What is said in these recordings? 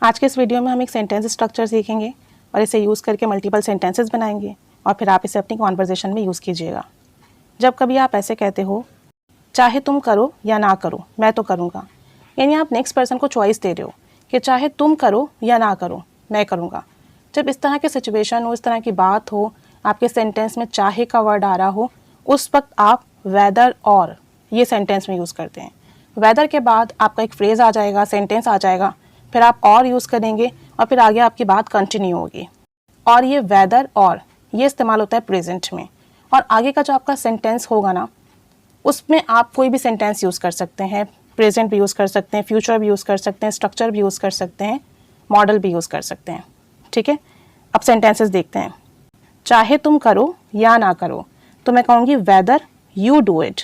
आज के इस वीडियो में हम एक सेंटेंस स्ट्रक्चर सीखेंगे और इसे यूज़ करके मल्टीपल सेंटेंसेस बनाएंगे और फिर आप इसे अपनी कॉन्वर्जेशन में यूज़ कीजिएगा। जब कभी आप ऐसे कहते हो, चाहे तुम करो या ना करो मैं तो करूँगा, यानी आप नेक्स्ट पर्सन को चॉइस दे रहे हो कि चाहे तुम करो या ना करो मैं करूँगा। जब इस तरह की सिचुएशन हो, इस तरह की बात हो, आपके सेंटेंस में चाहे का वर्ड आ रहा हो, उस वक्त आप वेदर और ये सेंटेंस में यूज़ करते हैं। वेदर के बाद आपका एक फ्रेज़ आ जाएगा, सेंटेंस आ जाएगा, फिर आप और यूज़ करेंगे और फिर आगे आपकी बात कंटिन्यू होगी। और ये वेदर और ये इस्तेमाल होता है प्रेजेंट में। और आगे का जो आपका सेंटेंस होगा ना, उसमें आप कोई भी सेंटेंस यूज़ कर सकते हैं, प्रेजेंट भी यूज़ कर सकते हैं, फ्यूचर भी यूज़ कर सकते हैं, स्ट्रक्चर भी यूज़ कर सकते हैं, मॉडल भी यूज़ कर सकते हैं। ठीक है, अब सेंटेंसेस देखते हैं। चाहे तुम करो या ना करो, तो मैं कहूँगी वेदर यू डू इट।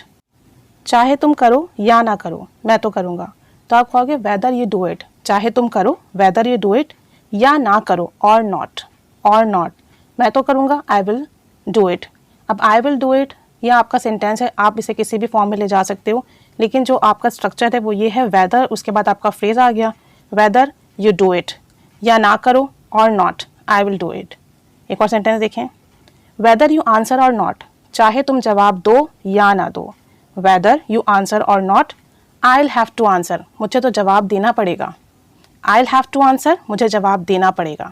चाहे तुम करो या ना करो मैं तो करूँगा, तो आप कहोगे वेदर यू डू इट। चाहे तुम करो वेदर यू डू इट, या ना करो और नॉट मैं तो करूँगा आई विल डू इट। अब आई विल डू इट ये आपका सेंटेंस है, आप इसे किसी भी फॉर्म में ले जा सकते हो, लेकिन जो आपका स्ट्रक्चर है वो ये है वेदर, उसके बाद आपका फ्रेज आ गया वेदर यू डू इट, या ना करो or not I will do it. एक और सेंटेंस देखें, whether you answer or not, चाहे तुम जवाब दो या ना दो। Whether you answer or not, I will have to answer, मुझे तो जवाब देना पड़ेगा। I will have to answer, मुझे जवाब देना पड़ेगा।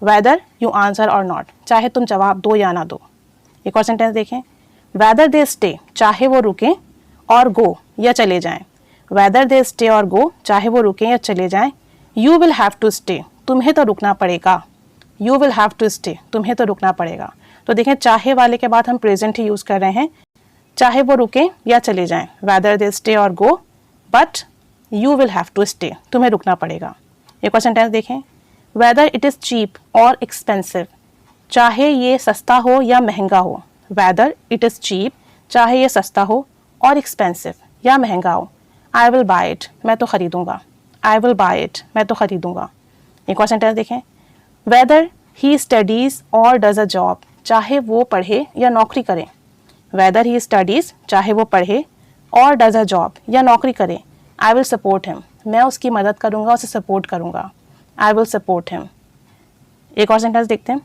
Whether you answer or not, चाहे तुम जवाब दो या ना दो। एक और सेंटेंस देखें, वेदर दे स्टे, चाहे वो रुकें और गो या चले जाएं। वेदर दे स्टे और गो, चाहे वो रुकें या चले जाएं। You will have to stay, तुम्हें तो रुकना पड़ेगा। You will have to stay, तुम्हें तो रुकना पड़ेगा। तो देखें, चाहे वाले के बाद हम प्रेजेंट ही यूज़ कर रहे हैं, चाहे वो रुकें या चले जाएं। वेदर दे स्टे और go, but you will have to stay, तुम्हें रुकना पड़ेगा। एक और सेंटेंस देखें, वेदर इट इज़ चीप और एक्सपेंसिव, चाहे ये सस्ता हो या महंगा हो। वेदर इट इज़ चीप, चाहे ये सस्ता हो और एक्सपेंसिव या महंगा हो। आई विल बाय इट, मैं तो ख़रीदूँगा। आई विल बाय इट, मैं तो ख़रीदूँगा। एक और सेंटेंस देखें, वेदर ही स्टडीज़ और डज अ जॉब, चाहे वो पढ़े या नौकरी करे। वेदर ही स्टडीज़, चाहे वो पढ़े और डज अ जॉब या नौकरी करे। आई विल सपोर्ट हिम, मैं उसकी मदद करूँगा, उसे सपोर्ट करूँगा। I will support him. एक और सेंटेंस देखते हैं,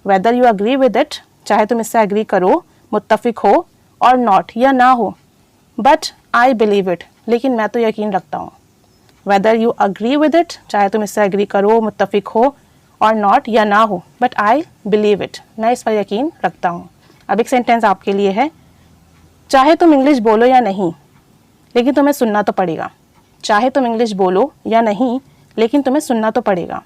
whether you agree with it, चाहे तुम इससे एग्री करो, मुत्तफिक हो और नॉट या ना हो। बट आई बिलीव इट, लेकिन मैं तो यकीन रखता हूँ। Whether you agree with it, चाहे तुम इससे एग्री करो, मुत्तफिक हो और नॉट या ना हो, बट आई बिलीव इट, मैं इस पर यकीन रखता हूँ। अब एक सेंटेंस आपके लिए है, चाहे तुम इंग्लिश बोलो या नहीं, लेकिन तुम्हें सुनना तो पड़ेगा। चाहे तुम इंग्लिश बोलो या नहीं, लेकिन तुम्हें सुनना तो पड़ेगा।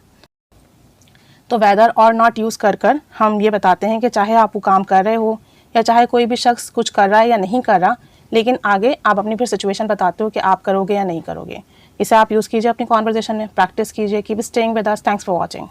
तो वेदर और नॉट यूज़ कर कर हम ये बताते हैं कि चाहे आप वो काम कर रहे हो या चाहे कोई भी शख्स कुछ कर रहा है या नहीं कर रहा, लेकिन आगे आप अपनी फिर सिचुएशन बताते हो कि आप करोगे या नहीं करोगे। इसे आप यूज़ कीजिए अपनी कॉन्वर्जेशन में, प्रैक्टिस कीजिए। Keep staying with us. Thanks for watching.